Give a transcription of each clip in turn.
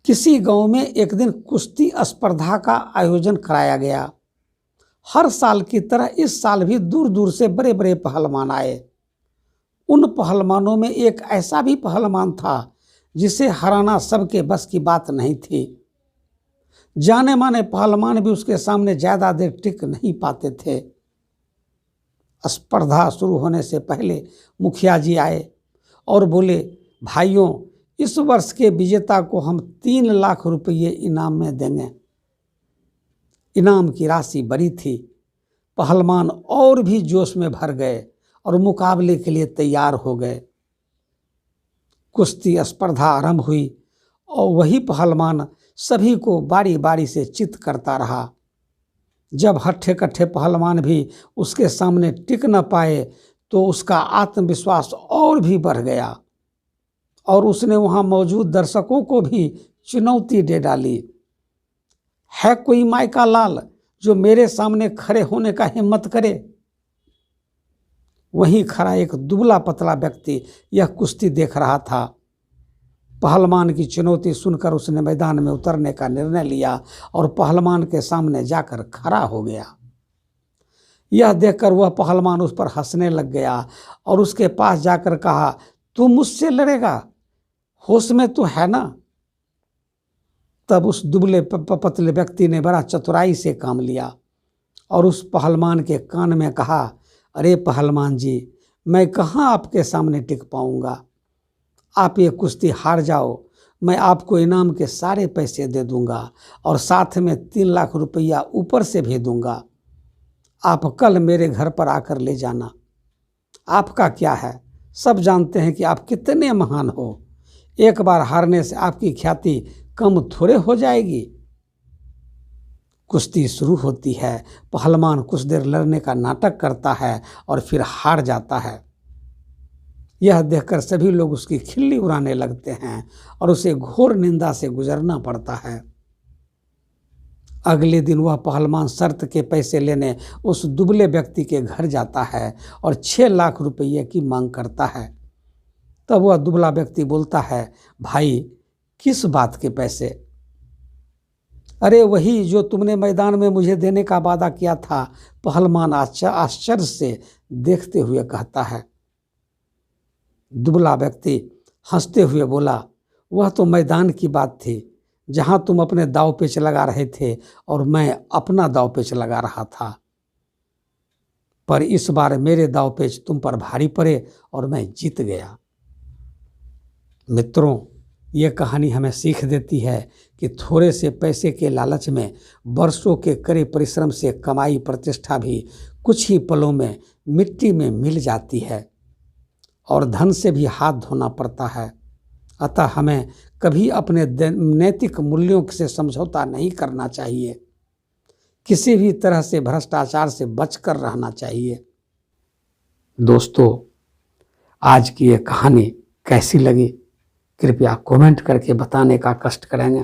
किसी गांव में एक दिन कुश्ती स्पर्धा का आयोजन कराया गया। हर साल की तरह इस साल भी दूर दूर से बड़े बड़े पहलवान आए। उन पहलवानों में एक ऐसा भी पहलवान था जिसे हराना सबके बस की बात नहीं थी। जाने माने पहलवान भी उसके सामने ज्यादा देर टिक नहीं पाते थे। स्पर्धा शुरू होने से पहले मुखिया जी आए और बोले, भाइयों, इस वर्ष के विजेता को हम 3 लाख रुपये इनाम में देंगे। इनाम की राशि बड़ी थी। पहलवान और भी जोश में भर गए और मुकाबले के लिए तैयार हो गए। कुश्ती स्पर्धा आरंभ हुई और वही पहलवान सभी को बारी बारी से चित करता रहा। जब हट्ठे कट्ठे पहलवान भी उसके सामने टिक न पाए तो उसका आत्मविश्वास और भी बढ़ गया और उसने वहां मौजूद दर्शकों को भी चुनौती दे डाली। है कोई मायका लाल जो मेरे सामने खड़े होने का हिम्मत करे? वहीं खड़ा एक दुबला पतला व्यक्ति यह कुश्ती देख रहा था। पहलवान की चुनौती सुनकर उसने मैदान में उतरने का निर्णय लिया और पहलवान के सामने जाकर खड़ा हो गया। यह देखकर वह पहलवान उस पर हंसने लग गया और उसके पास जाकर कहा, तू मुझसे लड़ेगा? होश में तू है ना? तब उस दुबले पतले व्यक्ति ने बड़ा चतुराई से काम लिया और उस पहलवान के कान में कहा, अरे पहलवान जी, मैं कहाँ आपके सामने टिक पाऊंगा। आप ये कुश्ती हार जाओ, मैं आपको इनाम के सारे पैसे दे दूंगा और साथ में 3 लाख रुपया ऊपर से भी दूंगा। आप कल मेरे घर पर आकर ले जाना। आपका क्या है, सब जानते हैं कि आप कितने महान हो। एक बार हारने से आपकी ख्याति कम थोड़े हो जाएगी। कुश्ती शुरू होती है। पहलवान कुछ देर लड़ने का नाटक करता है और फिर हार जाता है। यह देखकर सभी लोग उसकी खिल्ली उड़ाने लगते हैं और उसे घोर निंदा से गुजरना पड़ता है। अगले दिन वह पहलवान शर्त के पैसे लेने उस दुबले व्यक्ति के घर जाता है और 6 लाख रुपये की मांग करता है। तब वह दुबला व्यक्ति बोलता है, भाई, किस बात के पैसे? अरे वही जो तुमने मैदान में मुझे देने का वादा किया था। पहलवान आश्चर्य से देखते हुए कहता है। दुबला व्यक्ति हंसते हुए बोला, वह तो मैदान की बात थी जहां तुम अपने दाव पेच लगा रहे थे और मैं अपना दाव पेच लगा रहा था, पर इस बार मेरे दाव पेच तुम पर भारी पड़े और मैं जीत गया। मित्रों, ये कहानी हमें सीख देती है कि थोड़े से पैसे के लालच में वर्षों के कड़े परिश्रम से कमाई प्रतिष्ठा भी कुछ ही पलों में मिट्टी में मिल जाती है और धन से भी हाथ धोना पड़ता है। अतः हमें कभी अपने नैतिक मूल्यों से समझौता नहीं करना चाहिए। किसी भी तरह से भ्रष्टाचार से बचकर रहना चाहिए। दोस्तों, आज की ये कहानी कैसी लगी कृपया कमेंट करके बताने का कष्ट करेंगे।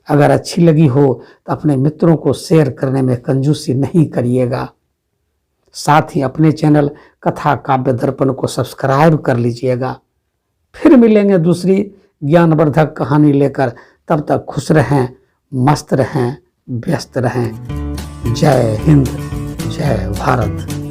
अगर अच्छी लगी हो तो अपने मित्रों को शेयर करने में कंजूसी नहीं करिएगा। साथ ही अपने चैनल कथा काव्य दर्पण को सब्सक्राइब कर लीजिएगा। फिर मिलेंगे दूसरी ज्ञानवर्धक कहानी लेकर। तब तक खुश रहें, मस्त रहें, व्यस्त रहें। जय हिंद, जय भारत।